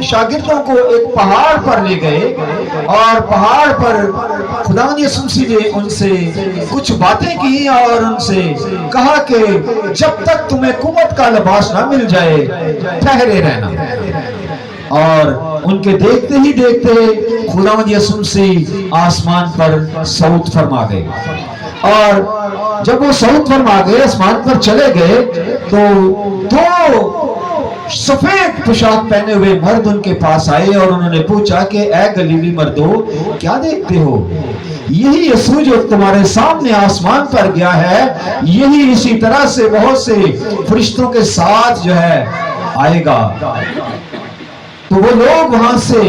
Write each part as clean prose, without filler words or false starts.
شاگردوں کو ایک پہاڑ پر لے گئے اور پہاڑ پر خداوند یسوع مسیح نے ان سے کچھ باتیں کی اور ان سے کہا کہ جب تک تمہیں قوت کا لباس نہ مل جائے ٹھہرے رہنا۔ اور ان کے دیکھتے ہی دیکھتے خداوند یسوع مسیح آسمان پر صعود فرما گئے، اور جب وہ صعود فرما گئے آسمان پر چلے گئے تو دو سفید پوشاک پہنے ہوئے مرد ان کے پاس آئے اور انہوں نے پوچھا کہ اے گلیلی مردو کیا دیکھتے ہو؟ یہی یسوع جو تمہارے سامنے آسمان پر گیا ہے، یہی اسی طرح سے بہت سے فرشتوں کے ساتھ جو ہے آئے گا۔ تو وہ لوگ وہاں سے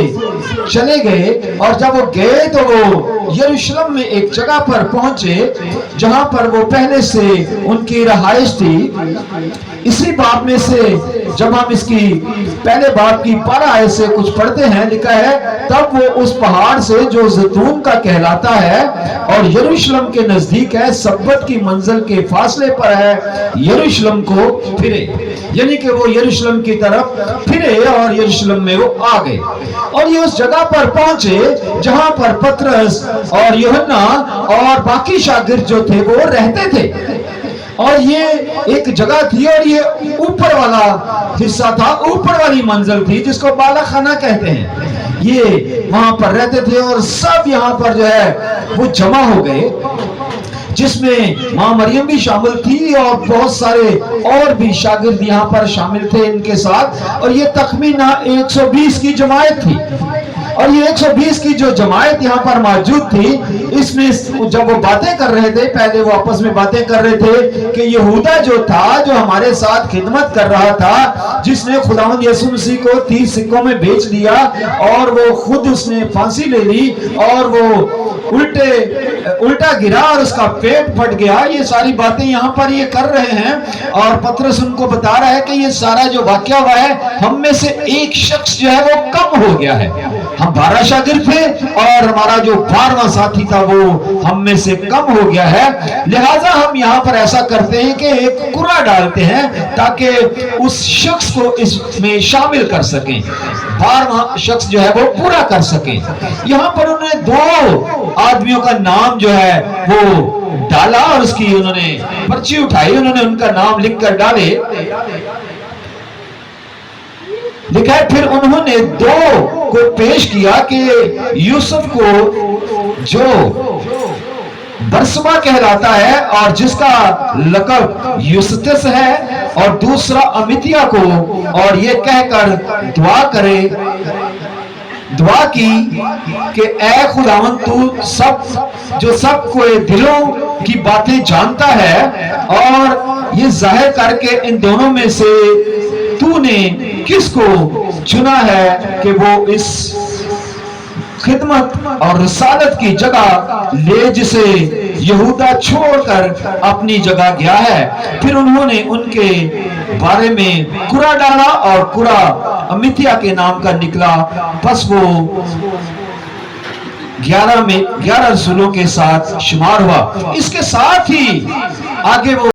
چلے گئے، اور جب وہ گئے تو وہ یروشلم میں ایک جگہ پر پہنچے جہاں پر وہ پہلے سے ان کی رہائش تھی۔ اسی باب میں سے جب ہم اس کی پہلے باب کی 12 آیت سے کچھ پڑھتے ہیں، لکھا ہے تب وہ اس پہاڑ سے جو زیتون کا کہلاتا ہے اور یروشلم کے نزدیک ہے، سبت کی منزل کے فاصلے پر ہے، یروشلم کو پھرے، یعنی کہ وہ یروشلم کی طرف پھرے اور یروشلم میں وہ آ گئے، اور یہ اس جگہ پر پہنچے جہاں پر پطرس اور یوحنا اور باقی شاگرد جو تھے وہ رہتے تھے۔ اور یہ ایک جگہ تھی اور یہ اوپر والا حصہ تھا، اوپر والی منزل تھی جس کو بالا خانہ کہتے ہیں۔ یہ وہاں پر رہتے تھے اور سب یہاں پر جو ہے وہ جمع ہو گئے، جس میں ماں مریم بھی شامل تھی اور بہت سارے اور بھی شاگرد یہاں پر شامل تھے ان کے ساتھ، اور یہ تخمینہ 120 کی جماعت تھی۔ اور یہ 120 کی جو جماعت یہاں پر موجود تھی، اس میں جب وہ باتیں کر رہے تھے، پہلے وہ آپس میں باتیں کر رہے تھے کہ یہودا جو تھا، جو ہمارے ساتھ خدمت کر رہا تھا، جس نے خداوند یسوع مسیح کو 30 سکوں میں بیچ دیا اور وہ خود اس نے پھانسی لے لی اور وہ الٹا گرا اور اس کا پیٹ پھٹ گیا، یہ ساری باتیں یہاں پر یہ کر رہے ہیں، اور پطرس ان کو بتا رہا ہے کہ یہ سارا جو واقعہ ہوا ہے، ہم میں سے ایک شخص جو ہے وہ کم ہو گیا ہے۔ ہم 12 شاگرد تھے اور ہمارا جو 12واں ساتھی تھا وہ ہم میں سے کم ہو گیا ہے، لہٰذا ہم یہاں پر ایسا کرتے ہیں کہ ایک قرعہ ڈالتے ہیں تاکہ اس شخص کو اس میں شامل کر سکیں، 12واں شخص جو ہے وہ پورا کر سکیں۔ یہاں پر انہوں نے 2 آدمیوں کا نام جو ہے وہ ڈالا اور اس کی انہوں نے پرچی اٹھائی، انہوں نے ان کا نام لکھ کر ڈالے۔ لکھا ہے پھر انہوں نے 2 کو پیش کیا کہ یوسف کو جو برسما کہلاتا ہے اور جس کا لقب یوستس ہے، اور دوسرا امیتیا کو، اور یہ کہہ کر دعا کی کہ اے خداوند تو سب کو دلوں کی باتیں جانتا ہے، اور یہ ظاہر کر کے ان دونوں میں سے تو نے کس کو چنا ہے کہ وہ اس خدمت اور رسالت کی جگہ لے جسے یہودا چھوڑ کر اپنی جگہ گیا ہے۔ پھر انہوں نے ان کے بارے میں قرعہ ڈالا اور قرعہ امیتیا کے نام کا نکلا، پس وہ 11 رسولوں کے ساتھ شمار ہوا۔ اس کے ساتھ ہی آگے وہ